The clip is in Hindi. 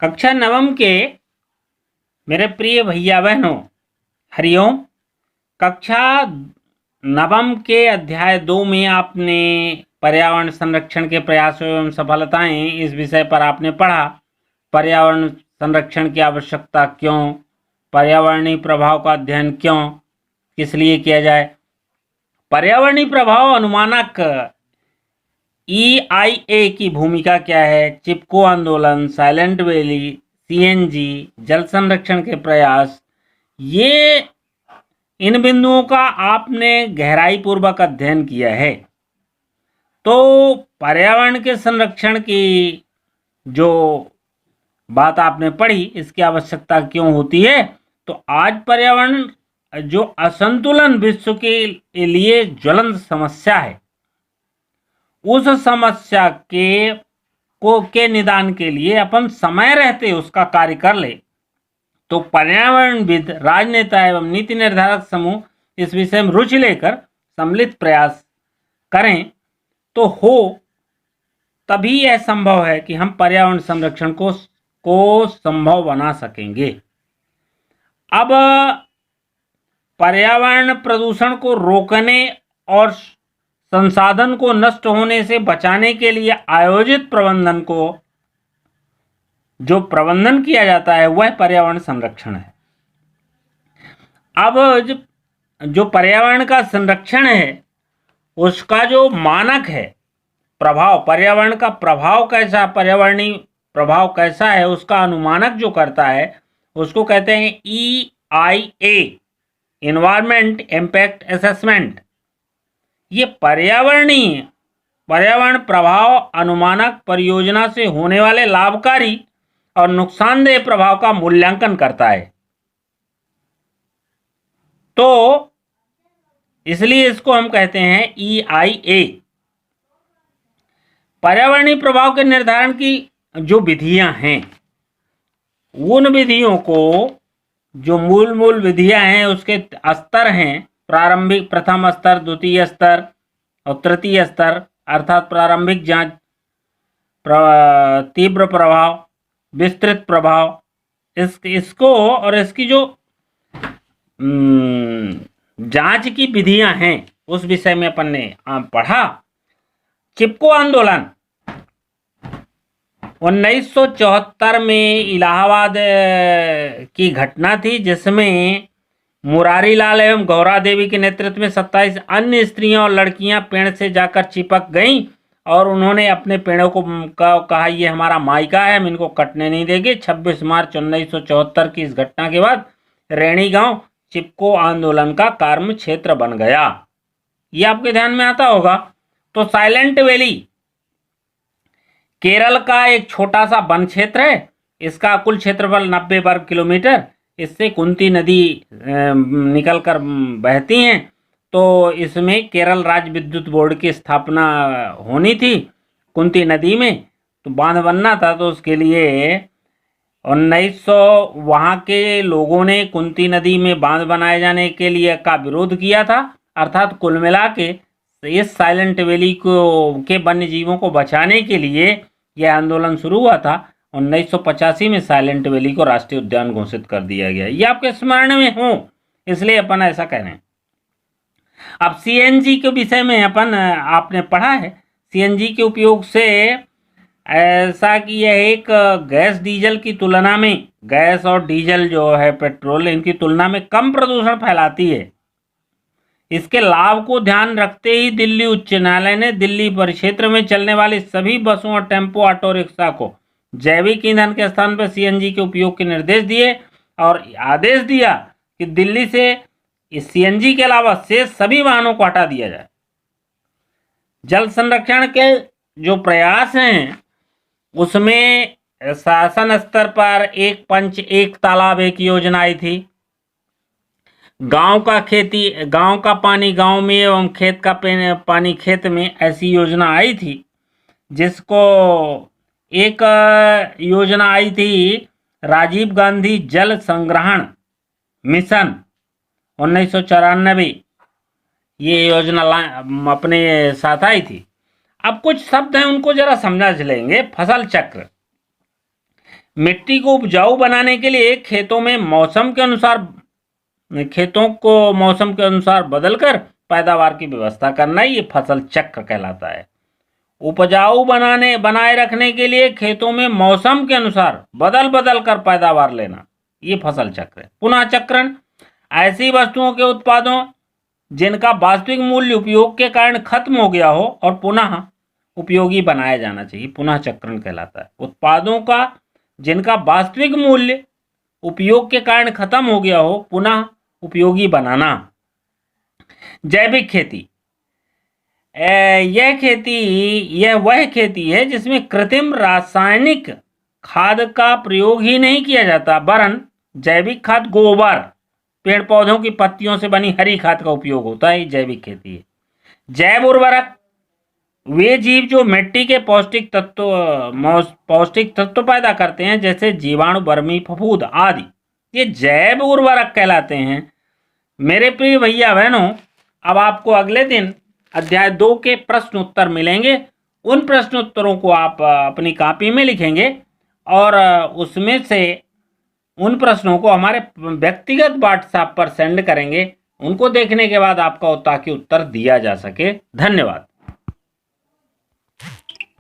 कक्षा नवम के मेरे प्रिय भैया बहनों, हरिओम। कक्षा नवम के अध्याय 2 में आपने पर्यावरण संरक्षण के प्रयासों एवं सफलताएं इस विषय पर आपने पढ़ा। पर्यावरण संरक्षण की आवश्यकता क्यों, पर्यावरणीय प्रभाव का अध्ययन क्यों, किस लिए किया जाए। पर्यावरणीय प्रभाव अनुमानक EIA की भूमिका क्या है, चिपको आंदोलन, साइलेंट वैली, CNG, जल संरक्षण के प्रयास, ये इन बिंदुओं का आपने गहराई पूर्वक अध्ययन किया है। तो पर्यावरण के संरक्षण की जो बात आपने पढ़ी, इसकी आवश्यकता क्यों होती है। तो आज पर्यावरण जो असंतुलन विश्व के लिए ज्वलंत समस्या है, उस समस्या के निदान के लिए अपन समय रहते उसका कार्य कर ले, तो पर्यावरणविद, राजनेता एवं नीति निर्धारक समूह इस विषय में रुचि लेकर सम्मिलित प्रयास करें तो तभी यह संभव है कि हम पर्यावरण संरक्षण को संभव बना सकेंगे। अब पर्यावरण प्रदूषण को रोकने और संसाधन को नष्ट होने से बचाने के लिए आयोजित प्रबंधन को जो प्रबंधन किया जाता है वह पर्यावरण संरक्षण है। अब जो पर्यावरण का संरक्षण है उसका जो मानक है, प्रभाव, पर्यावरण का प्रभाव कैसा, पर्यावरणीय प्रभाव कैसा है, उसका अनुमानक जो करता है उसको कहते हैं EIA, इन्वायरमेंट इम्पैक्ट असेसमेंट। ये पर्यावरण प्रभाव अनुमानक परियोजना से होने वाले लाभकारी और नुकसानदेह प्रभाव का मूल्यांकन करता है। तो इसलिए इसको हम कहते हैं EIA। पर्यावरणीय प्रभाव के निर्धारण की जो विधियां हैं, उन विधियों को, जो मूल विधियां हैं, उसके स्तर हैं, प्रारंभिक, प्रथम स्तर, द्वितीय स्तर और तृतीय स्तर, अर्थात प्रारंभिक जांच, तीव्र प्रभाव, विस्तृत प्रभाव, इसको और इसकी जो जांच की विधियां हैं उस विषय में अपन ने पढ़ा। चिपको आंदोलन 1974 में इलाहाबाद की घटना थी, जिसमें मुरारी लाल एवं गौरा देवी के नेतृत्व में 27 अन्य स्त्रियां और लड़कियां पेड़ से जाकर चिपक गईं और उन्होंने अपने पेड़ों को कहा, ये हमारा मायका है, हम इनको कटने नहीं देंगे। 26 मार्च 1974 की इस घटना के बाद रैणी गांव चिपको आंदोलन का कार्य क्षेत्र बन गया। ये आपके ध्यान में आता होगा। तो साइलेंट वैली केरल का एक छोटा सा वन क्षेत्र है। इसका कुल क्षेत्रफल 90 वर्ग किलोमीटर। इससे कुंती नदी निकलकर बहती हैं। तो इसमें केरल राज्य विद्युत बोर्ड की स्थापना होनी थी कुंती नदी में, तो बांध बनना था। तो उसके लिए 1900 वहाँ के लोगों ने कुंती नदी में बांध बनाए जाने के लिए का विरोध किया था। अर्थात कुल मिला के इस साइलेंट वैली के वन्य जीवों को बचाने के लिए यह आंदोलन शुरू हुआ था। 1985 में साइलेंट वैली को राष्ट्रीय उद्यान घोषित कर दिया गया। ये आपके स्मरण में हो, इसलिए अपन ऐसा कह रहे हैं। अब CNG के विषय में अपन आपने पढ़ा है। CNG के उपयोग से ऐसा कि यह एक गैस डीजल की तुलना में, गैस और डीजल जो है पेट्रोल, इनकी तुलना में कम प्रदूषण फैलाती है। इसके लाभ को ध्यान रखते ही दिल्ली उच्च न्यायालय ने दिल्ली परिक्षेत्र में चलने वाली सभी बसों और टेम्पो ऑटो रिक्शा को जैविक ईंधन के स्थान पर CNG के उपयोग के निर्देश दिए और आदेश दिया कि दिल्ली से इस CNG के अलावा से सभी वाहनों को हटा दिया जाए। जल संरक्षण के जो प्रयास हैं उसमें शासन स्तर पर एक पंच एक तालाब एक योजना आई थी। गांव का पानी गांव में एवं खेत का पानी खेत में, ऐसी योजना आई थी। जिसको एक योजना आई थी राजीव गांधी जल संग्रहण मिशन 1994, ये योजना अपने साथ आई थी। अब कुछ शब्द हैं उनको जरा समझ लेंगे। फसल चक्र, मिट्टी को उपजाऊ बनाने के लिए खेतों को मौसम के अनुसार बदलकर पैदावार की व्यवस्था करना, ये फसल चक्र कहलाता है। उपजाऊ बनाए रखने के लिए खेतों में मौसम के अनुसार बदल कर पैदावार लेना, ये फसल चक्र है। पुनः चक्रण, ऐसी वस्तुओं के उत्पादों जिनका वास्तविक मूल्य उपयोग के कारण खत्म हो गया हो और पुनः उपयोगी बनाया जाना चाहिए, पुनः चक्रण कहलाता है। उत्पादों का जिनका वास्तविक मूल्य उपयोग के कारण खत्म हो गया हो, पुनः उपयोगी बनाना। जैविक खेती, यह वह खेती है जिसमें कृत्रिम रासायनिक खाद का प्रयोग ही नहीं किया जाता, वरन जैविक खाद, गोबर, पेड़ पौधों की पत्तियों से बनी हरी खाद का उपयोग होता है, जैविक खेती है। जैव उर्वरक, वे जीव जो मिट्टी के पौष्टिक तत्व पैदा करते हैं, जैसे जीवाणु, वर्मी, फफूंद आदि, ये जैव उर्वरक कहलाते हैं। मेरे प्रिय भैया बहनों, अब आपको अगले दिन अध्याय 2 के प्रश्न उत्तर मिलेंगे। उन प्रश्न उत्तरों को आप अपनी कॉपी में लिखेंगे और उसमें से उन प्रश्नों को हमारे व्यक्तिगत व्हाट्सएप पर सेंड करेंगे। उनको देखने के बाद आपका ताकि उत्तर दिया जा सके। धन्यवाद।